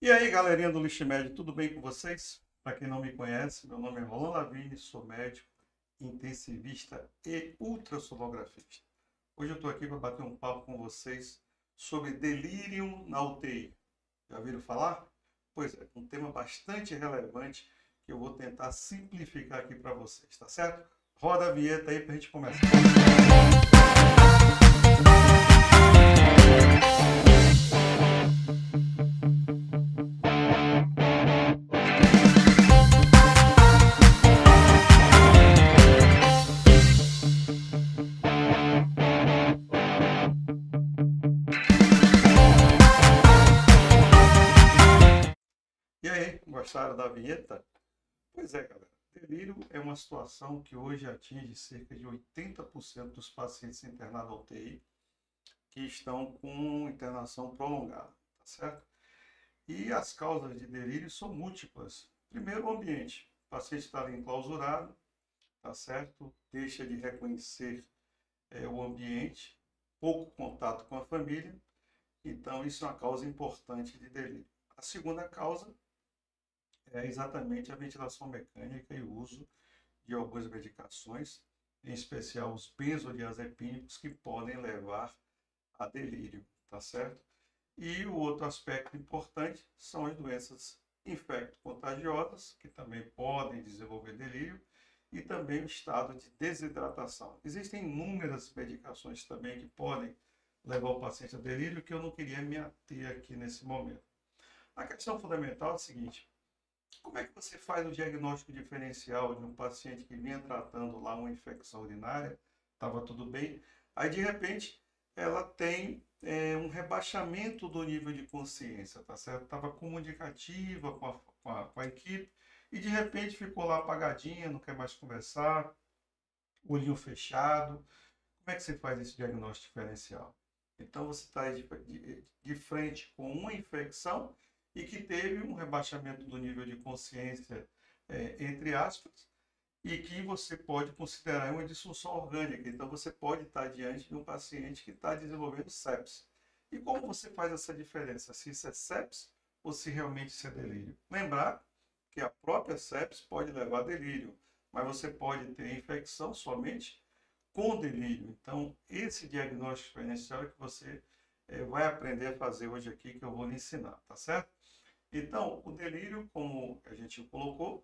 E aí, galerinha do LixMed, tudo bem com vocês? Para quem não me conhece, meu nome é Rolando Lavigne, sou médico, intensivista e ultrassonografista. Hoje eu estou aqui para bater um papo com vocês sobre delírio na UTI. Já ouviram falar? Pois é, um tema bastante relevante que eu vou tentar simplificar aqui para vocês, tá certo? Roda a vinheta aí para a gente começar. E aí, gostaram da vinheta? Pois é, galera. Delírio é uma situação que hoje atinge cerca de 80% dos pacientes internados na UTI que estão com internação prolongada, tá certo? E as causas de delírio são múltiplas. Primeiro, o ambiente. O paciente está ali enclausurado, tá certo? Deixa de reconhecer o ambiente, pouco contato com a família, então isso é uma causa importante de delírio. A segunda causa é exatamente a ventilação mecânica e o uso de algumas medicações, em especial os benzodiazepínicos, que podem levar a delírio, tá certo? E o outro aspecto importante são as doenças infecto-contagiosas, que também podem desenvolver delírio, e também o estado de desidratação. Existem inúmeras medicações também que podem levar o paciente a delírio, que eu não queria me ater aqui nesse momento. A questão fundamental é a seguinte: como é que você faz o diagnóstico diferencial de um paciente que vinha tratando lá uma infecção urinária, estava tudo bem, aí de repente ela tem um rebaixamento do nível de consciência, tá certo? Estava comunicativa com a equipe e de repente ficou lá apagadinha, não quer mais conversar, olhinho fechado. Como é que você faz esse diagnóstico diferencial? Então você está de frente com uma infecção e que teve um rebaixamento do nível de consciência, entre aspas, e que você pode considerar uma disfunção orgânica. Então você pode estar diante de um paciente que está desenvolvendo sepse. E como você faz essa diferença? Se isso é sepse ou se realmente isso é delírio? Lembrar que a própria sepse pode levar a delírio, mas você pode ter infecção somente com delírio. Então, esse diagnóstico diferencial é que você vai aprender a fazer hoje aqui, que eu vou lhe ensinar, tá certo? Então, o delírio, como a gente colocou,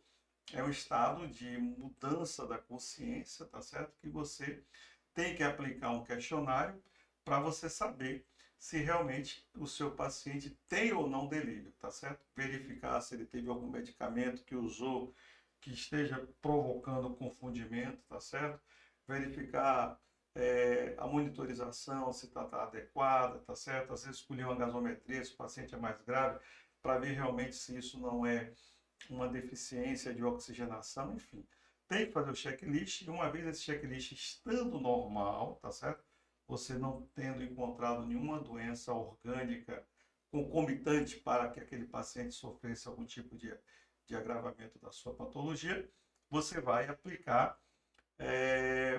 é um estado de mudança da consciência, tá certo? Que você tem que aplicar um questionário para você saber se realmente o seu paciente tem ou não delírio, tá certo? Verificar se ele teve algum medicamento que usou que esteja provocando confundimento, tá certo? Verificar a monitorização, se está adequada, tá certo? Às vezes escolher uma gasometria, se o paciente é mais grave, para ver realmente se isso não é uma deficiência de oxigenação, enfim. Tem que fazer o checklist e uma vez esse checklist estando normal, tá certo? Você não tendo encontrado nenhuma doença orgânica concomitante para que aquele paciente sofresse algum tipo de agravamento da sua patologia, você vai aplicar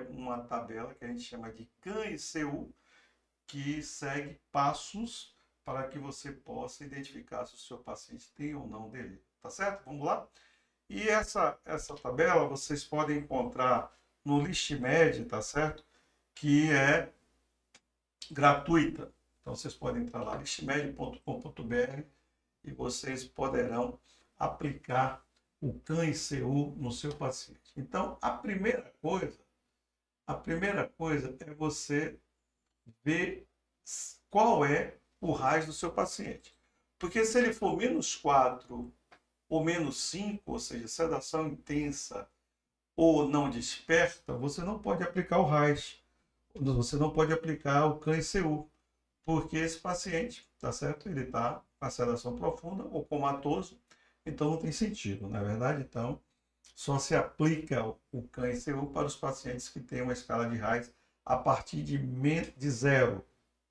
uma tabela que a gente chama de CAN-ICU, que segue passos para que você possa identificar se o seu paciente tem ou não delírio. Tá certo? Vamos lá? E essa tabela vocês podem encontrar no LixMed, tá certo? Que é gratuita. Então vocês podem entrar lá, lixmed.com.br, e vocês poderão aplicar o CAN-ICU no seu paciente. Então, a primeira coisa é você ver qual é o RAIS do seu paciente. Porque se ele for -4 ou -5, ou seja, sedação intensa ou não desperta, você não pode aplicar o RAIS. Você não pode aplicar o CAN-ICU, porque esse paciente, tá certo? Ele está com a sedação profunda ou comatoso, então não tem sentido, não é verdade? Então, só se aplica o CAN-ICU para os pacientes que têm uma escala de RAIS a partir de zero.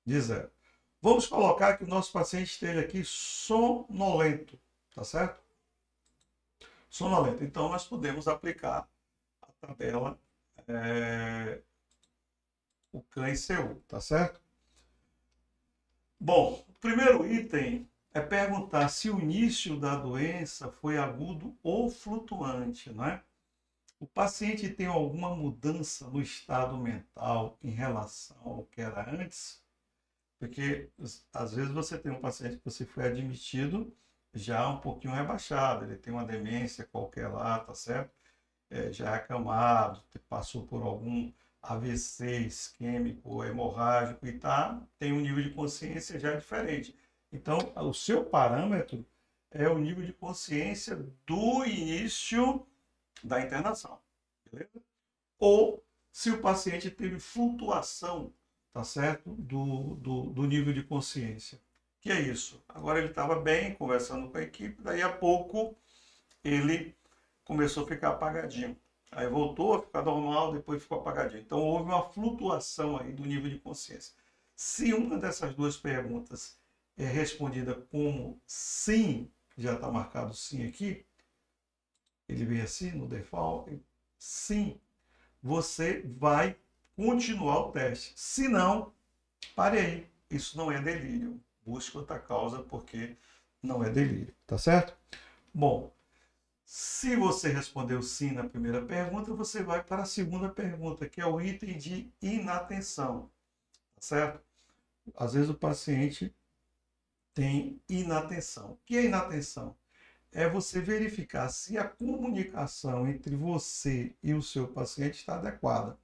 De zero. Vamos colocar que o nosso paciente esteja aqui sonolento, tá certo? Sonolento. Então, nós podemos aplicar a tabela, o CAN-ICU, tá certo? Bom, o primeiro item é perguntar se o início da doença foi agudo ou flutuante, não é? O paciente tem alguma mudança no estado mental em relação ao que era antes? Porque às vezes você tem um paciente que você foi admitido já um pouquinho rebaixado, ele tem uma demência qualquer lá, tá certo? Já é acamado, passou por algum AVC isquêmico ou hemorrágico e tá, tem um nível de consciência já diferente. Então, o seu parâmetro é o nível de consciência do início da internação, beleza? Ou se o paciente teve flutuação, tá certo? Do nível de consciência. Que é isso? Agora ele estava bem, conversando com a equipe, daí a pouco ele começou a ficar apagadinho. Aí voltou a ficar normal, depois ficou apagadinho. Então houve uma flutuação aí do nível de consciência. Se uma dessas duas perguntas é respondida como sim, já está marcado sim aqui, ele vem assim no default, sim, você vai continuar o teste. Se não, pare aí. Isso não é delírio. Busque outra causa porque não é delírio, tá certo? Bom, se você respondeu sim na primeira pergunta, você vai para a segunda pergunta, que é o item de inatenção, tá certo? Às vezes o paciente tem inatenção. O que é inatenção? É você verificar se a comunicação entre você e o seu paciente está adequada.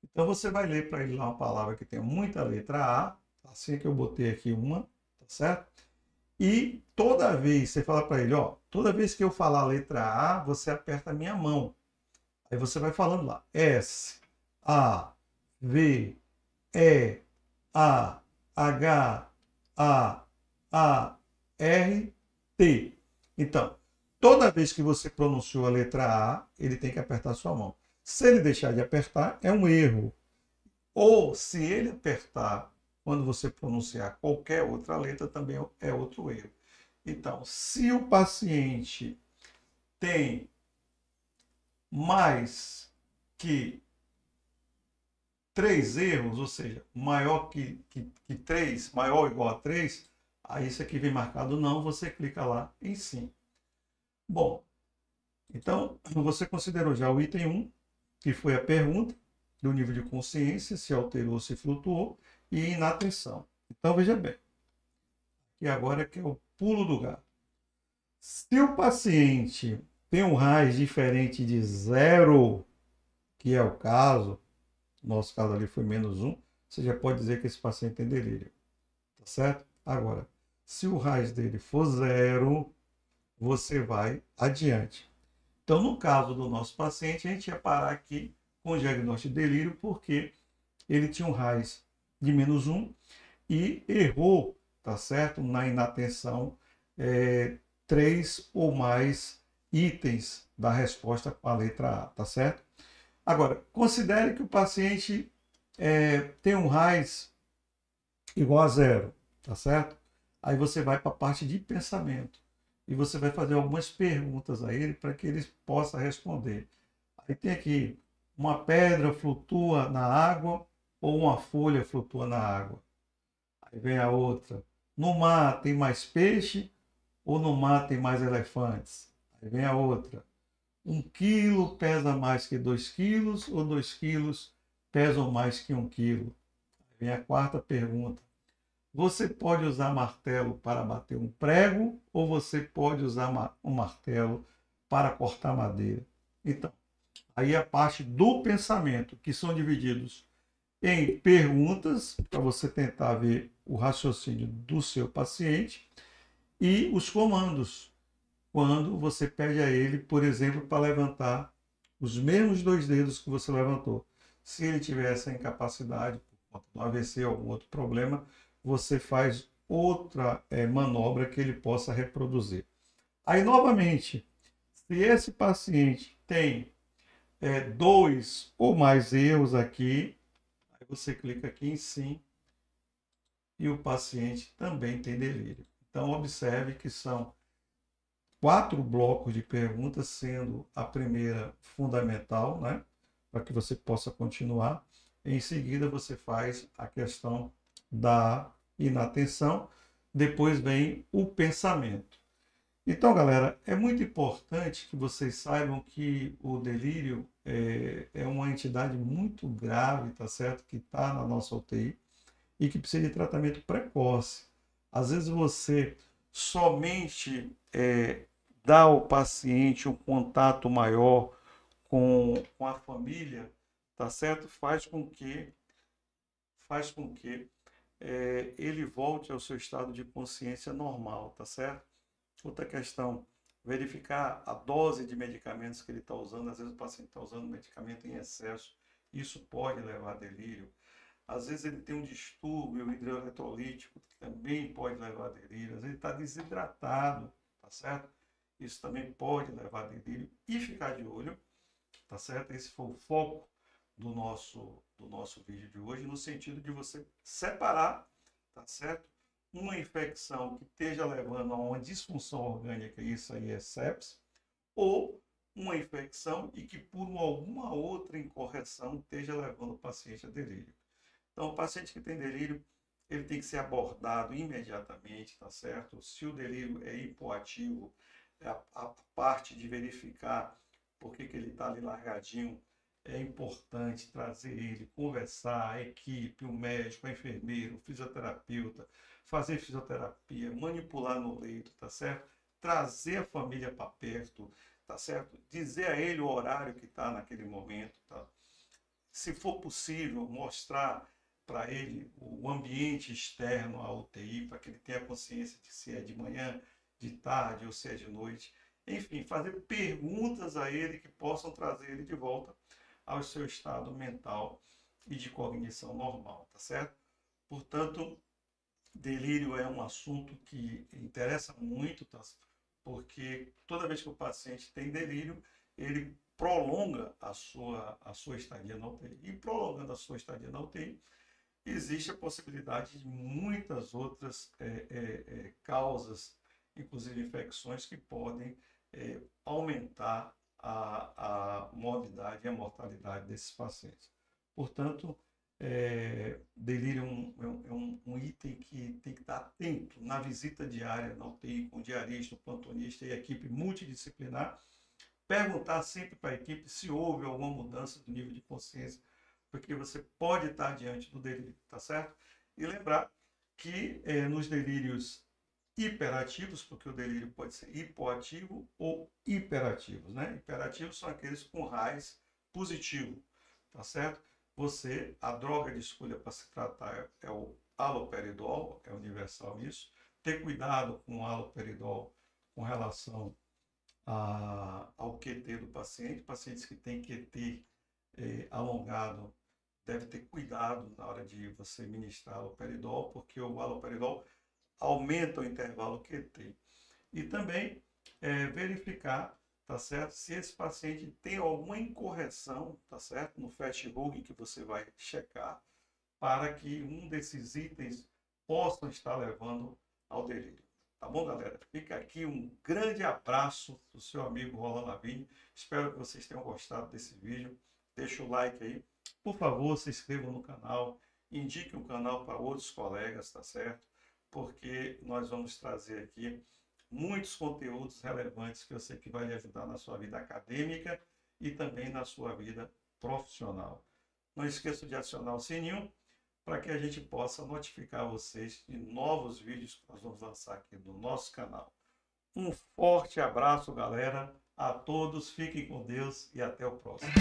Então você vai ler para ele lá uma palavra que tem muita letra A, assim que eu botei aqui uma, tá certo? E toda vez, você fala para ele, ó, toda vez que eu falar a letra A, você aperta a minha mão. Aí você vai falando lá, S, A, V, E, A, H, A, R, T. Então, toda vez que você pronunciou a letra A, ele tem que apertar a sua mão. Se ele deixar de apertar, é um erro. Ou se ele apertar quando você pronunciar qualquer outra letra, também é outro erro. Então, se o paciente tem mais que 3 erros, ou seja, maior que 3, maior ou igual a 3, aí isso aqui vem marcado não, você clica lá em sim. Bom, então você considerou já o item 1, que foi a pergunta do nível de consciência, se alterou, se flutuou, e inatenção. Então veja bem, e agora que é o pulo do gato. Se o paciente tem um RAIS diferente de 0, que é o caso, nosso caso ali foi -1, você já pode dizer que esse paciente tem delírio. Tá certo? Agora, se o RAIS dele for 0, você vai adiante. Então, no caso do nosso paciente, a gente ia parar aqui com o diagnóstico de delírio, porque ele tinha um RAIS de -1 e errou, tá certo? Na inatenção, 3 ou mais itens da resposta com a letra A, tá certo? Agora, considere que o paciente tem um RAIS igual a 0, tá certo? Aí você vai para a parte de pensamento e você vai fazer algumas perguntas a ele para que ele possa responder. Aí tem aqui, uma pedra flutua na água ou uma folha flutua na água? Aí vem a outra, no mar tem mais peixe ou no mar tem mais elefantes? Aí vem a outra, 1 quilo pesa mais que 2 quilos ou 2 quilos pesam mais que 1 quilo? Aí vem a quarta pergunta, você pode usar martelo para bater um prego ou você pode usar um martelo para cortar madeira? Então, aí a parte do pensamento, que são divididos em perguntas, para você tentar ver o raciocínio do seu paciente, e os comandos, quando você pede a ele, por exemplo, para levantar os mesmos 2 dedos que você levantou. Se ele tiver essa incapacidade, por conta do AVC ou algum outro problema, você faz outra manobra que ele possa reproduzir. Aí, novamente, se esse paciente tem 2 ou mais erros aqui, aí você clica aqui em sim e o paciente também tem delírio. Então, observe que são 4 blocos de perguntas, sendo a primeira fundamental, né, para que você possa continuar. Em seguida, você faz a questão da inatenção. depois vem o pensamento. Então, galera, é muito importante que vocês saibam que o delírio é uma entidade muito grave, tá certo? Que está na nossa UTI e que precisa de tratamento precoce. Às vezes você somente dá ao paciente um contato maior com a família, tá certo? Faz com que ele volte ao seu estado de consciência normal, tá certo? Outra questão, verificar a dose de medicamentos que ele está usando. Às vezes o paciente está usando medicamento em excesso, isso pode levar a delírio. Às vezes ele tem um distúrbio hidroeletrolítico, que também pode levar a delírio. Às vezes ele está desidratado, tá certo? Isso também pode levar a delírio. E ficar de olho, tá certo? Esse foi o foco do nosso vídeo de hoje, no sentido de você separar, tá certo? Uma infecção que esteja levando a uma disfunção orgânica, isso aí é sepsis, ou uma infecção e que por alguma outra incorreção esteja levando o paciente a delírio. Então, o paciente que tem delírio, ele tem que ser abordado imediatamente, tá certo? Se o delírio é hipoativo, a parte de verificar por que ele está ali largadinho, é importante trazer ele, conversar, a equipe, o médico, a enfermeira, o fisioterapeuta, fazer fisioterapia, manipular no leito, tá certo? Trazer a família para perto, tá certo? Dizer a ele o horário que está naquele momento, tá? Se for possível, mostrar para ele o ambiente externo à UTI, para que ele tenha consciência de se é de manhã, de tarde ou se é de noite. Enfim, fazer perguntas a ele que possam trazer ele de volta ao seu estado mental e de cognição normal, tá certo? Portanto, delírio é um assunto que interessa muito, tá? Porque toda vez que o paciente tem delírio, ele prolonga a sua estadia na UTI. E prolongando a sua estadia na UTI, existe a possibilidade de muitas outras causas, inclusive infecções, que podem aumentar a morbidade e a mortalidade desses pacientes. Portanto, delírio é um item que tem que estar atento na visita diária na UTI, com o diarista, o plantonista e a equipe multidisciplinar. Perguntar sempre para a equipe se houve alguma mudança do nível de consciência, porque você pode estar diante do delírio, tá certo? E lembrar que nos delírios hiperativos, porque o delírio pode ser hipoativo ou hiperativos, né? Hiperativos são aqueles com raiz positivo, tá certo? A droga de escolha para se tratar é o haloperidol, é universal isso. Ter cuidado com o haloperidol com relação ao QT do paciente. Pacientes que têm QT alongado, deve ter cuidado na hora de você ministrar haloperidol, porque o haloperidol aumenta o intervalo QT. E também verificar, tá certo, se esse paciente tem alguma incorreção, tá certo, no fast rug que você vai checar, para que um desses itens possa estar levando ao delírio. Tá bom, galera? Fica aqui um grande abraço do seu amigo Roland Lavigne. Espero que vocês tenham gostado desse vídeo. Deixa o like aí. Por favor, se inscrevam no canal. Indique o canal para outros colegas, tá certo? Porque nós vamos trazer aqui muitos conteúdos relevantes que eu sei que vai lhe ajudar na sua vida acadêmica e também na sua vida profissional. Não esqueça de acionar o sininho para que a gente possa notificar vocês de novos vídeos que nós vamos lançar aqui no nosso canal. Um forte abraço, galera, a todos, fiquem com Deus e até o próximo.